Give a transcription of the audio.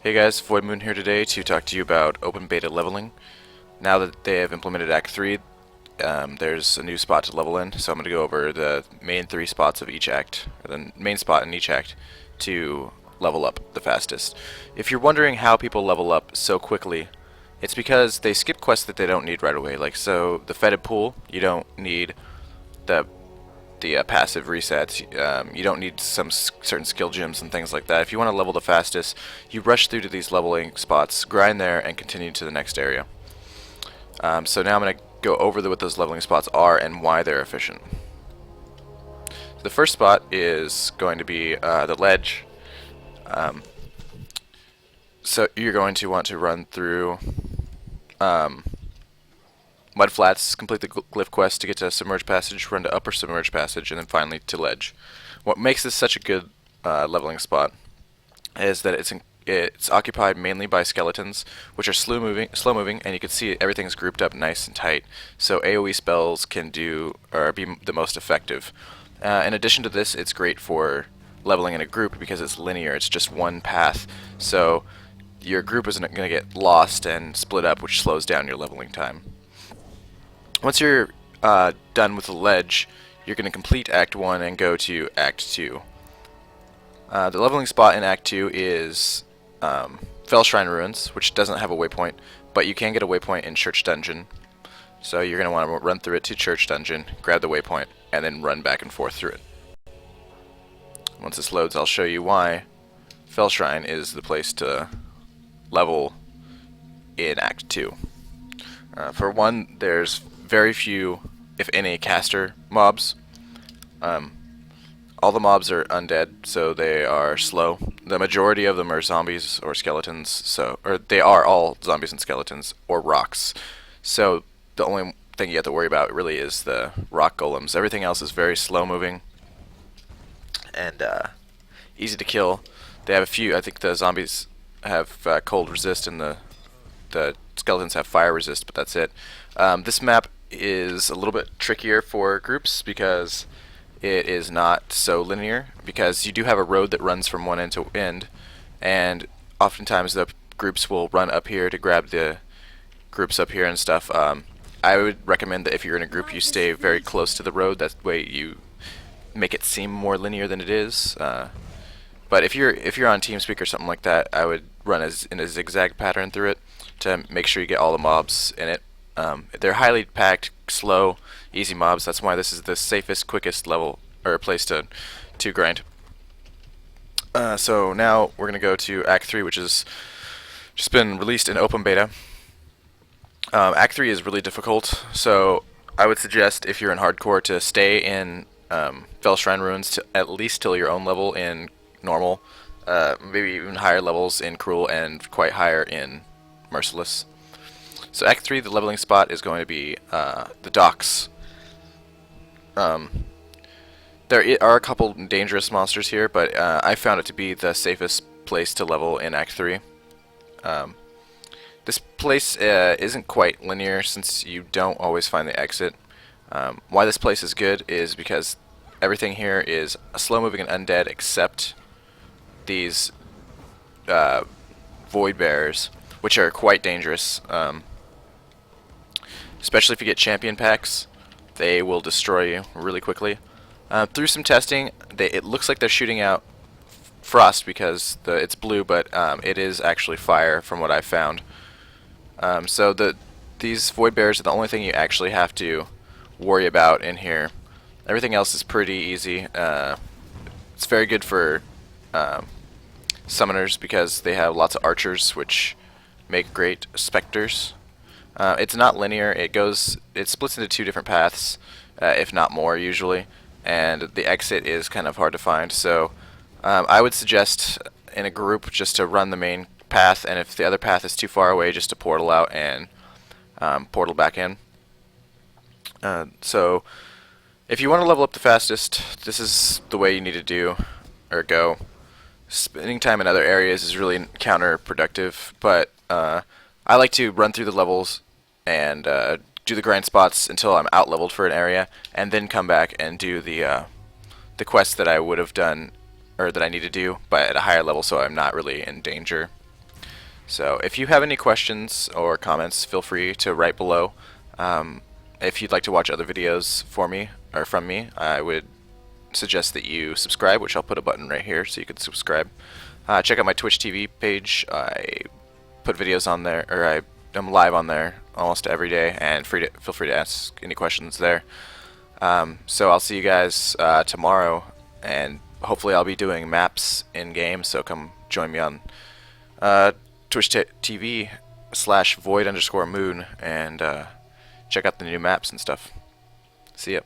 Hey guys, Void Moon here today to talk to you about open beta leveling. Now that they have implemented Act 3, there's a new spot to level in, so I'm going to go over the main three spots of each act, or the main spot in each act, to level up the fastest. If you're wondering how people level up so quickly, it's because they skip quests that they don't need right away. Like, so the Fetid Pool, you don't need the passive resets. You don't need some certain skill gems and things like that. If you want to level the fastest, you rush through to these leveling spots, grind there, and continue to the next area. So now I'm going to go over what those leveling spots are and why they're efficient. The first spot is going to be the ledge. So you're going to want to run through Mud Flats, complete the glyph quest to get to Submerged Passage, run to Upper Submerged Passage, and then finally to Ledge. What makes this such a good leveling spot is that it's occupied mainly by skeletons, which are slow moving, and you can see everything's grouped up nice and tight. So AoE spells can be the most effective. In addition to this, it's great for leveling in a group because it's linear. It's just one path, so your group isn't going to get lost and split up, which slows down your leveling time. Once you're done with the ledge, you're going to complete Act 1 and go to Act 2. The leveling spot in Act 2 is Fell Shrine Ruins, which doesn't have a waypoint, but you can get a waypoint in Church Dungeon. So you're going to want to run through it to Church Dungeon, grab the waypoint, and then run back and forth through it. Once this loads, I'll show you why Fell Shrine is the place to level in Act 2. For one, there's very few, if any, caster mobs. All the mobs are undead, so they are slow. The majority of them are zombies or skeletons, or they are all zombies and skeletons, or rocks. So the only thing you have to worry about really is the rock golems. Everything else is very slow moving and easy to kill. They have a few, I think the zombies have cold resist and the skeletons have fire resist, but that's it. This map is a little bit trickier for groups because it is not so linear, because you do have a road that runs from one end to end, and oftentimes the groups will run up here to grab the groups up here and stuff. I would recommend that if you're in a group, you stay very close to the road. That way you make it seem more linear than it is. But if you're on TeamSpeak or something like that, I would run in a zigzag pattern through it to make sure you get all the mobs in it. They're highly packed, slow, easy mobs. That's why this is the safest, quickest level or place to grind. So now we're gonna go to Act 3, which has just been released in open beta. Act 3 is really difficult, so I would suggest if you're in hardcore to stay in Fell Shrine Ruins at least till your own level in normal, maybe even higher levels in Cruel and quite higher in Merciless. So Act 3, the leveling spot is going to be the docks. There are a couple dangerous monsters here, but I found it to be the safest place to level in Act 3. This place isn't quite linear since you don't always find the exit. Why this place is good is because everything here is slow-moving and undead except these void bearers, which are quite dangerous. Especially if you get champion packs, they will destroy you really quickly. Through some testing, it looks like they're shooting out frost because it's blue, but it is actually fire from what I found. So these void bearers are the only thing you actually have to worry about in here. Everything else is pretty easy. It's very good for summoners because they have lots of archers, which make great specters. It's not linear. It splits into two different paths, if not more usually, and the exit is kind of hard to find. So I would suggest in a group just to run the main path, and if the other path is too far away, just to portal out and portal back in. So if you want to level up the fastest, this is the way you need to do or go. Spending time in other areas is really counterproductive, but I like to run through the levels and do the grind spots until I'm out leveled for an area, and then come back and do the quests that I would have done or that I need to do, but at a higher level, so I'm not really in danger. So if you have any questions or comments, feel free to write below. If you'd like to watch other videos for me or from me, I would suggest that you subscribe, which I'll put a button right here so you can subscribe. Check out my Twitch TV page. I put videos on there, or I'm live on there almost every day, and feel free to ask any questions there. So I'll see you guys tomorrow, and hopefully I'll be doing maps in game. So come join me on Twitch TV/void_moon and check out the new maps and stuff. See ya.